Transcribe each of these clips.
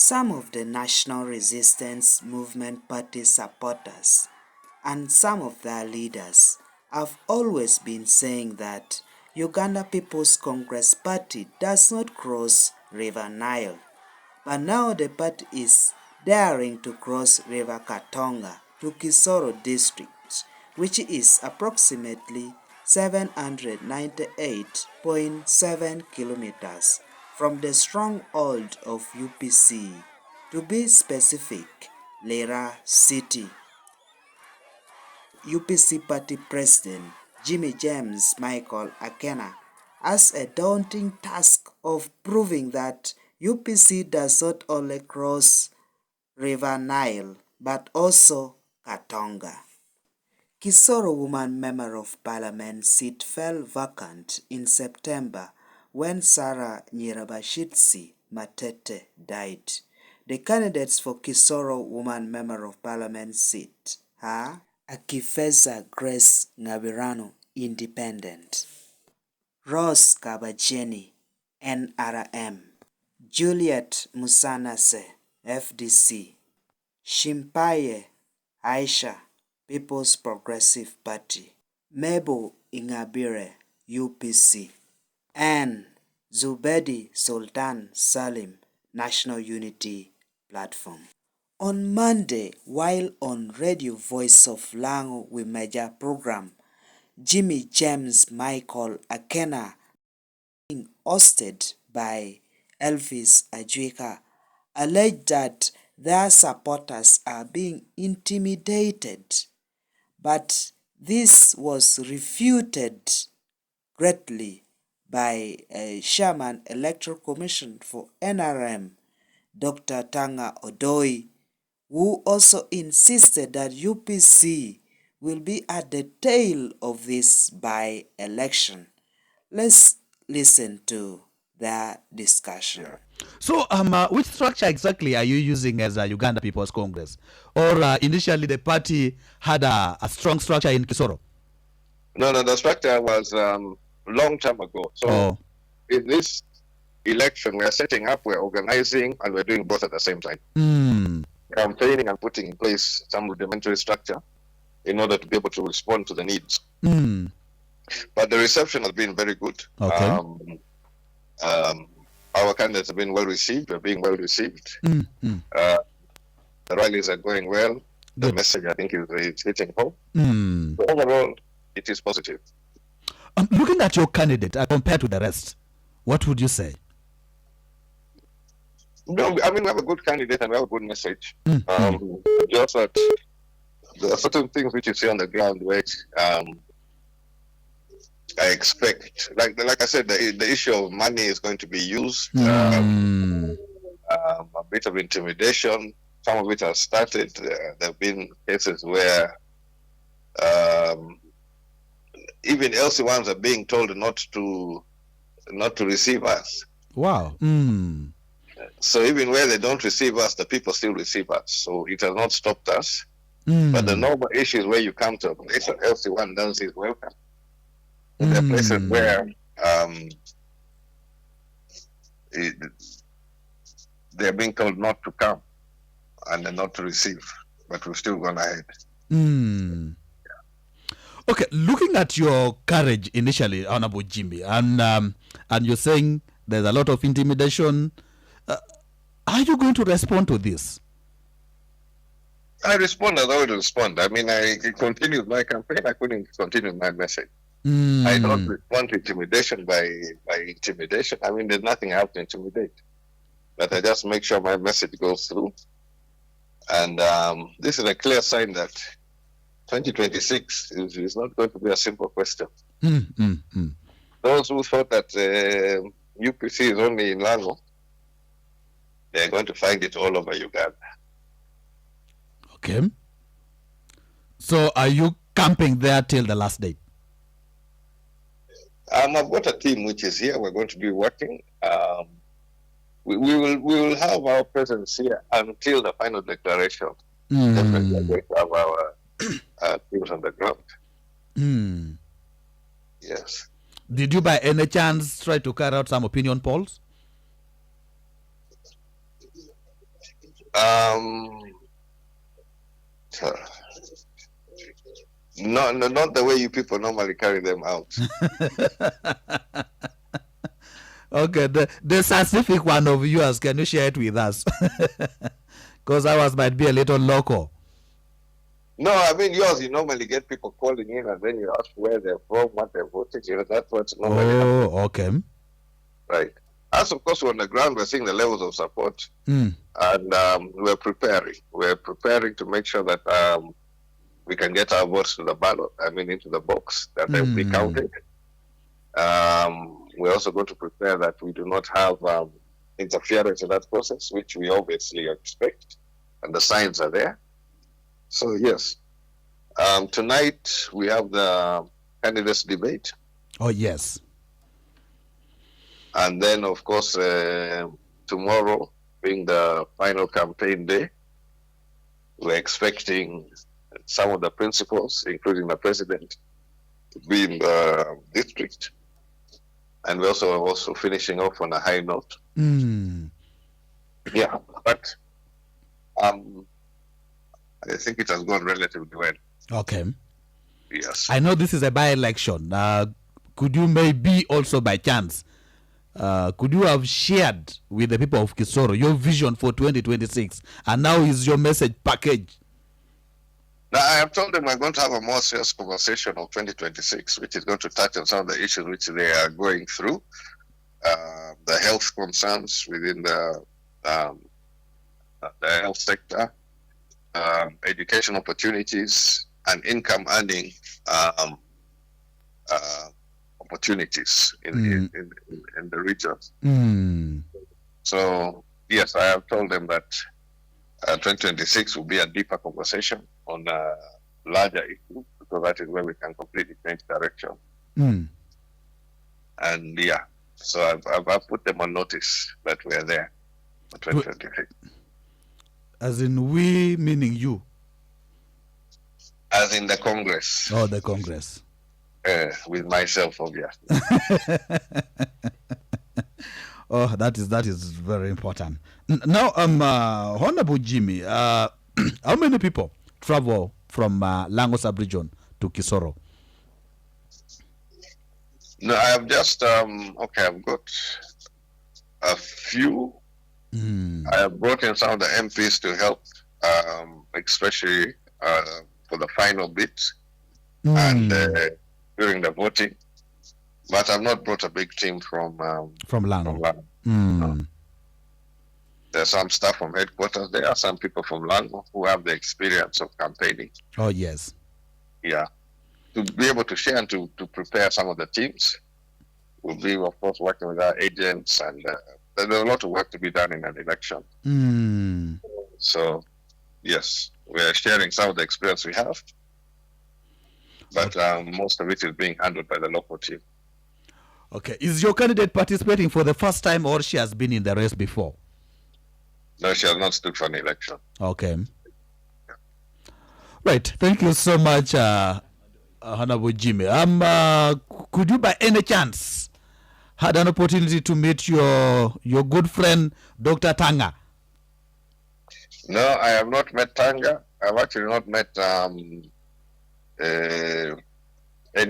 Some of the National Resistance Movement Party supporters and some of their leaders have always been saying that Uganda People's Congress Party does not cross River Nile, but now the party is daring to cross River Katonga to Kisoro district, which is approximately 798.7 kilometers from the stronghold of UPC, to be specific, Lera City. UPC party president Jimmy James Michael Akena has a daunting task of proving that UPC does not only cross River Nile but also Katonga. Kisoro woman member of parliament seat fell vacant in September when Sarah Nyirabashitsi Matete died. The candidates for Kisoro woman member of parliament seat are Akifeza Grace Ngabirano, Independent; Rose Kabajeni, NRM; Juliet Musanase, FDC; Shimpaye Aisha, People's Progressive Party; Mebo Ingabire, UPC; and Zubedi Sultan Salim, National Unity Platform. On Monday, while on Radio Voice of Lango with Major program, Jimmy James Michael Akena, being hosted by Elvis Ajwika, alleged that their supporters are being intimidated, but this was refuted greatly by Chairman Electoral Commission for NRM, Dr. Tanga Odoi, who also insisted that UPC will be at the tail of this by-election. Let's listen to their discussion. So, which structure exactly are you using as a Uganda People's Congress? Or initially the party had a strong structure in Kisoro? No, the structure was long time ago. So in this election, we are setting up, we're organizing, and we're doing both at the same time. Campaigning and putting in place some rudimentary structure in order to be able to respond to the needs. But the reception has been very good. Okay. Our candidates have been well received. We're being well received. The rallies are going well. The message, I think, is hitting home. So overall, it is positive. Looking at your candidate compared to the rest, what would you say? No, I mean, we have a good candidate and we have a good message. Just that there are certain things which you see on the ground which I expect, like I said, the issue of money is going to be used. A bit of intimidation. Some of it has started. There have been cases where even LC1s are being told not to receive us. Wow. So even where they don't receive us, the people still receive us. So it has not stopped us. But the normal issue is where you come to a place where LC1 does his welcome. There are places where they're being told not to come and not to receive, but we've still gone ahead. Okay, looking at your courage initially, Honorable Jimmy, and you're saying there's a lot of intimidation. Are you going to respond to this? I respond as I would respond. I mean, I continued my campaign. I couldn't continue my message. I don't respond to intimidation by intimidation. I mean, there's nothing I have to intimidate. But I just make sure my message goes through. And this is a clear sign that 2026 is not going to be a simple question. Those who thought that UPC is only in Lango, they're going to find it all over Uganda. Okay. So are you camping there till the last day? I've got a team which is here. We're going to be working. We will have our presence here until the final declaration. Definitely we're going to have our teams on the ground. Yes. Did you by any chance try to carry out some opinion polls? No, not the way you people normally carry them out. Okay, the specific one of yours, can you share it with us? Because ours might be a little local. No, I mean yours. You normally get people calling in, and then you ask where they're from, what they're voting. That's what's normally happening. Okay. Right. As of course, we're on the ground, we're seeing the levels of support, and we're preparing. We're preparing to make sure that we can get our votes to the ballot. I mean, into the box that they will be counted. We're also going to prepare that we do not have interference in that process, which we obviously expect, and the signs are there. So yes, tonight we have the candidates debate. Oh yes. And then, of course, tomorrow being the final campaign day, we're expecting some of the principals, including the president, to be in the district. And we're also finishing off on a high note. Yeah, but I think it has gone relatively well. Okay. Yes. I know this is a by-election. Could you maybe also by chance, could you have shared with the people of Kisoro your vision for 2026? And now is your message package? Now, I have told them we're going to have a more serious conversation on 2026, which is going to touch on some of the issues which they are going through, the health concerns within the health sector, education opportunities, and income earning opportunities in the region. So, yes, I have told them that 2026 will be a deeper conversation on larger issues, because that is where we can completely change direction. And yeah, so I've put them on notice that we are there for 2026. As in we, meaning you? As in the Congress. Oh, the Congress. With myself, obviously. Oh, that is very important. Now, Honorable Jimmy, how many people travel from Lango sub-region to Kisoro? No, I have just I've got a few. I have brought in some of the MPs to help, especially for the final bit and during the voting. But I've not brought a big team from Lango. There's some staff from headquarters. There are some people from Lango who have the experience of campaigning. Oh, yes. Yeah. To be able to share and to prepare some of the teams. We'll be, of course, working with our agents, and there's a lot of work to be done in an election. So, yes, we're sharing some of the experience we have, but most of it is being handled by the local team. Okay. Is your candidate participating for the first time, or she has been in the race before? No, she has not stood for an election. Okay. Right. Thank you so much, Honorable Jimmy. Could you by any chance had an opportunity to meet your good friend, Dr. Tanga? No, I have not met Tanga. I've actually not met any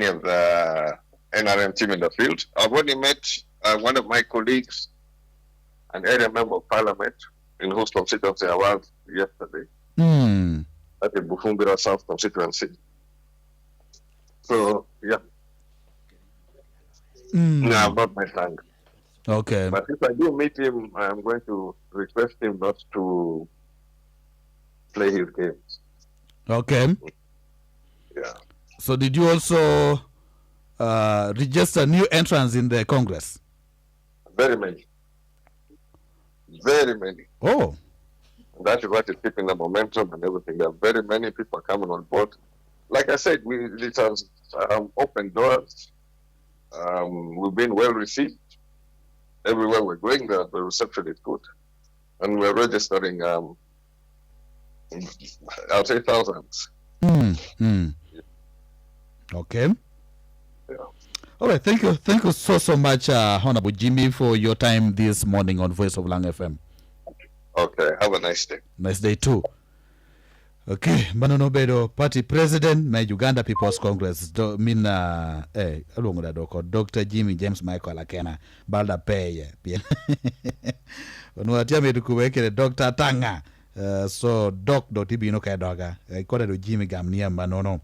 of the NRM team in the field. I've only met one of my colleagues, an area member of parliament, in whose constituency I was yesterday. At the Bufumbira South constituency. So, yeah. No, I've not met Tanga. Okay. But if I do meet him, I'm going to request him not to play his games. Okay. Yeah. So did you also register new entrants in the Congress? Very many. Very many. Oh. That is what is keeping the momentum and everything. There are very many people coming on board. Like I said, it has opened doors. We've been well received. Everywhere we're going, the reception is good. And we're registering, I'll say thousands. Okay. Yeah. All right. Thank you so much, Honorable Jimmy, for your time this morning on Voice of Lang FM. Okay, have a nice day. Nice day too. Okay, Manono Bedo, Party President, my Uganda People's Congress, Dr. Jimmy James Michael Akena, Balda Pay, Onuatia Medukuwekele Dr. Tanga, so Doc Dotibi no Kadoga, I call it Jimmy Gamnia Manono,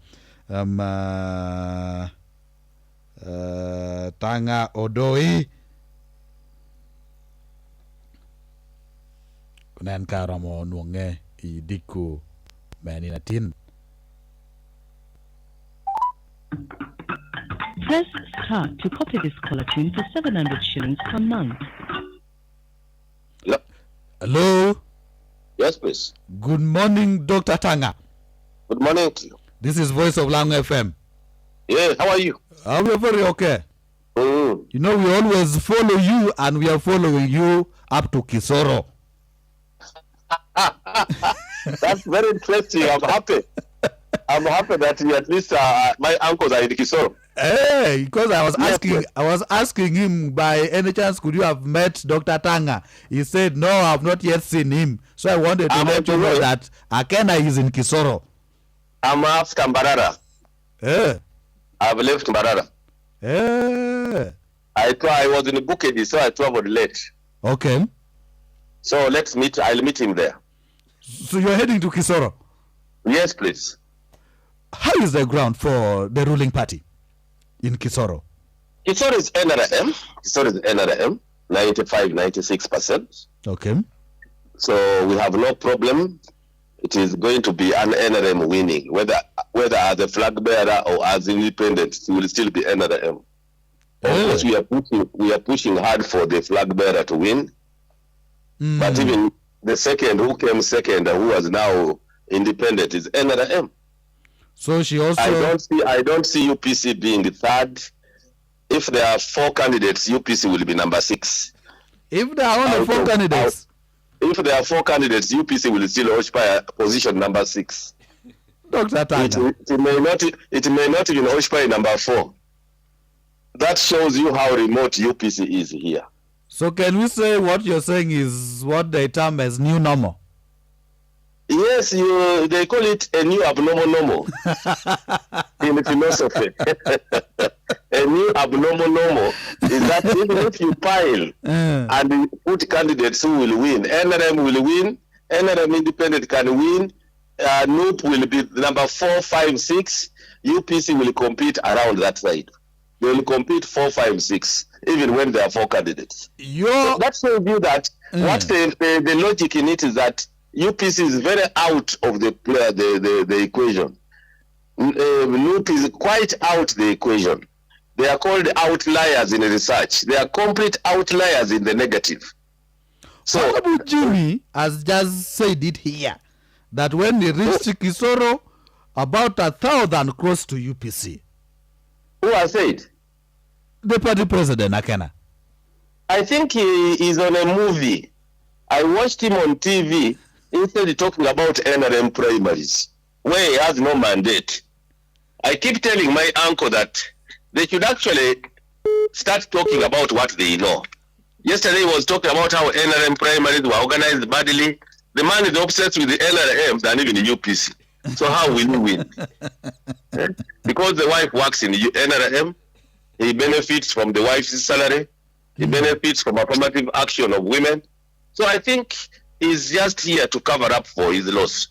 Tanga Odoi, Kunan Karamo Nunge, Idiku. Maninatin. Press star to copy this caller tune for 700 shillings per month. Hello? Yes, please. Good morning, Dr. Tanga. Good morning to you. This is Voice of Lango FM. Yeah, how are you? We're very okay. Mm. You know, we always follow you, and we are following you up to Kisoro. That's very interesting. I'm happy. I'm happy that you, at least my uncles are in Kisoro. Hey, because I was asking him, by any chance could you have met Dr. Tanga? He said no, I've not yet seen him. So I wanted to let you know that Akena is in Kisoro. I'm after Mbarara. I've left Mbarara. I was in Bukedi, so I traveled late. Okay. So let's meet. I'll meet him there. So you're heading to Kisoro? Yes, please. How is the ground for the ruling party in Kisoro? Kisoro is NRM. Kisoro is NRM, 95-96%. Okay. So we have no problem. It is going to be an NRM winning. Whether as a flag bearer or as independent, it will still be NRM. Of course, we are pushing hard for the flag bearer to win. But even the second, who came second and who was now independent, is NRM. So she also. I don't see UPC being the third. If there are 4 candidates, UPC will be number 6. If there are only 4 candidates. If there are 4 candidates, UPC will still occupy position number 6. Dr. Tanga. It may not even occupy number 4. That shows you how remote UPC is here. So can we say what you're saying is what they term as new normal? Yes, they call it a new abnormal normal in philosophy. A new abnormal normal is that even if you pile and you put candidates who will win, NRM will win, NRM independent can win, NUP will be number 4, 5, 6, UPC will compete around that side. They will compete 4, 5, 6, even when there are 4 candidates. So that shows you that what the logic in it is that UPC is very out of the equation. NUP is quite out the equation. They are called outliers in research. They are complete outliers in the negative. So Jimmy has just said it here that when he reached Kisoro, about 1,000 crossed to UPC. Who has said? The party president, Akena. I think he is on a movie. I watched him on TV instead of talking about NRM primaries, where he has no mandate. I keep telling my uncle that they should actually start talking about what they know. Yesterday he was talking about how NRM primaries were organized badly. The man is obsessed with the NRM than even the UPC. So how will he win? Because the wife works in the NRM, he benefits from the wife's salary. He benefits from affirmative action of women. So I think he's just here to cover up for his loss.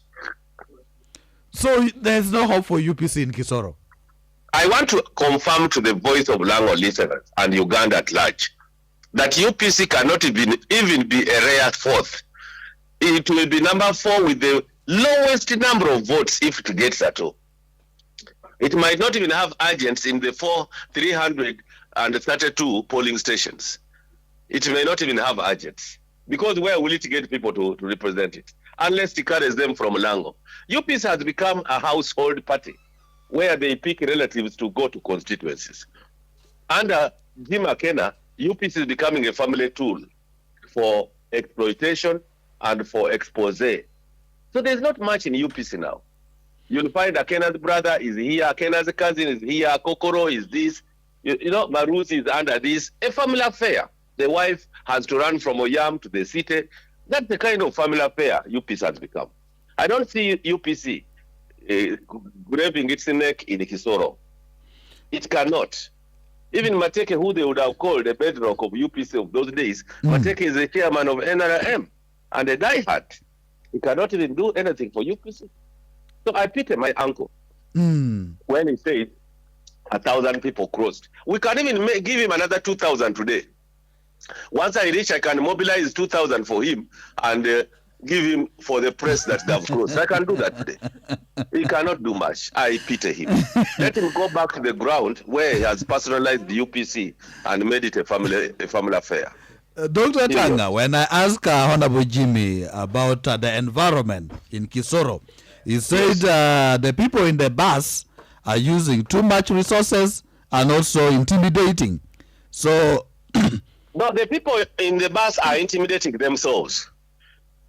So there's no hope for UPC in Kisoro? I want to confirm to the Voice of Lango listeners and Uganda at large that UPC cannot even be a rare 4th. It will be number 4 with the lowest number of votes if it gets at all. It might not even have agents in the 332 polling stations. It may not even have agents. Because where will it get people to represent it? Unless it carries them from Lango. UPC has become a household party where they pick relatives to go to constituencies. Under Jimmy Akena, UPC is becoming a family tool for exploitation and for expose. So there's not much in UPC now. You'll find Akena's brother is here, Akena's cousin is here, Kokoro is this, you know, Marusi is under this. A family affair. The wife has to run from Oyam to the city. That's the kind of family affair UPC has become. I don't see UPC grabbing its neck in Kisoro. It cannot. Even Mateke, who they would have called the bedrock of UPC of those days, Mateke is the chairman of NRM and a diehard. He cannot even do anything for UPC. So I pity my uncle when he said 1,000 people crossed. We can even give him another 2,000 today. Once I reach, I can mobilize 2,000 for him and give him for the press that they have crossed. I can do that today. He cannot do much. I pity him. Let him go back to the ground where he has personalized the UPC and made it a family affair. Dr. Tanga, when I asked Honorable Jimmy about the environment in Kisoro, he said the people in the bus are using too much resources and also intimidating. So, no, the people in the bus are intimidating themselves.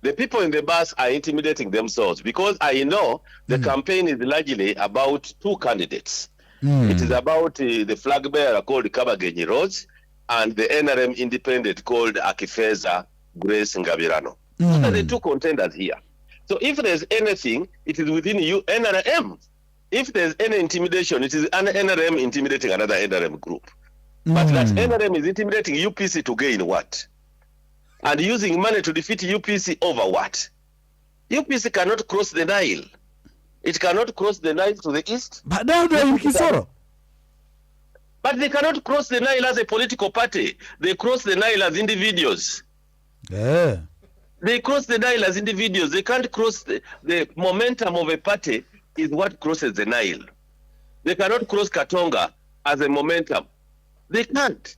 The people in the bus are intimidating themselves because I know the campaign is largely about two candidates. It is about the flag bearer called Kabagenyi Rose and the NRM independent called Akifeza Grace Ngabirano. Those are the two contenders here. So if there's anything, it is within NRM. If there's any intimidation, it is an NRM intimidating another NRM group. But that NRM is intimidating UPC to gain what? And using money to defeat UPC over what? UPC cannot cross the Nile. It cannot cross the Nile to the east. But now they're in Kisoro. But they cannot cross the Nile as a political party. They cross the Nile as individuals. Yeah. They cross the Nile as individuals. They can't cross the momentum of a party is what crosses the Nile. They cannot cross Katonga as a momentum. They can't.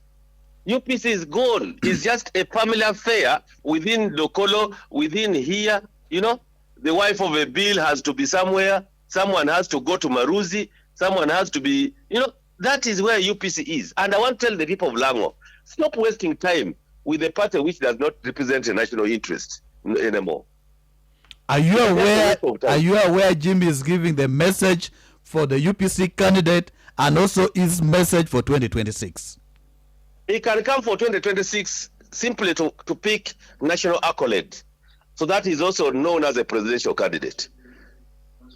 UPC is gone. It's just a family affair within Lokolo, within here. You know, the wife of a bill has to be somewhere. Someone has to go to Maruzi. Someone has to be, you know, that is where UPC is. And I want to tell the people of Lango, stop wasting time with a party which does not represent a national interest anymore. Are you aware? Are you aware Jimmy is giving the message for the UPC candidate and also his message for 2026? He can come for 2026 simply to pick national accolade. So that is also known as a presidential candidate.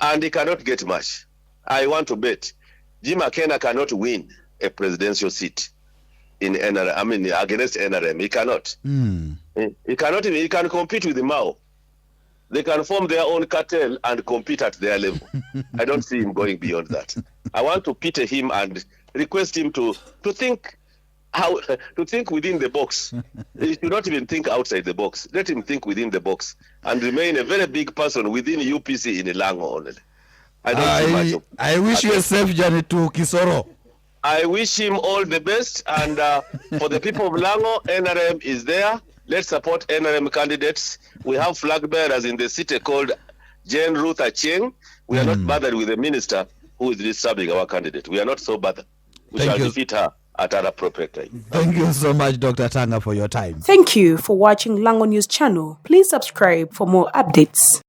And he cannot get much. I want to bet Jimmy Akena cannot win a presidential seat in NRM, I mean against NRM. He cannot. He cannot even, he can compete with the Mao. They can form their own cartel and compete at their level. I don't see him going beyond that. I want to pity him and request him to think within the box. He should not even think outside the box. Let him think within the box and remain a very big person within UPC in Lango only. I wish you a safe journey to Kisoro. I wish him all the best, and for the people of Lango, NRM is there. Let's support NRM candidates. We have flag bearers in the city called Jane Ruth Acheng. We are not bothered with the minister who is disturbing our candidate. We are not so bothered. We shall defeat her at an appropriate time. Thank you so much, Dr. Tanga, for your time. Thank you for watching Lango News channel. Please subscribe for more updates.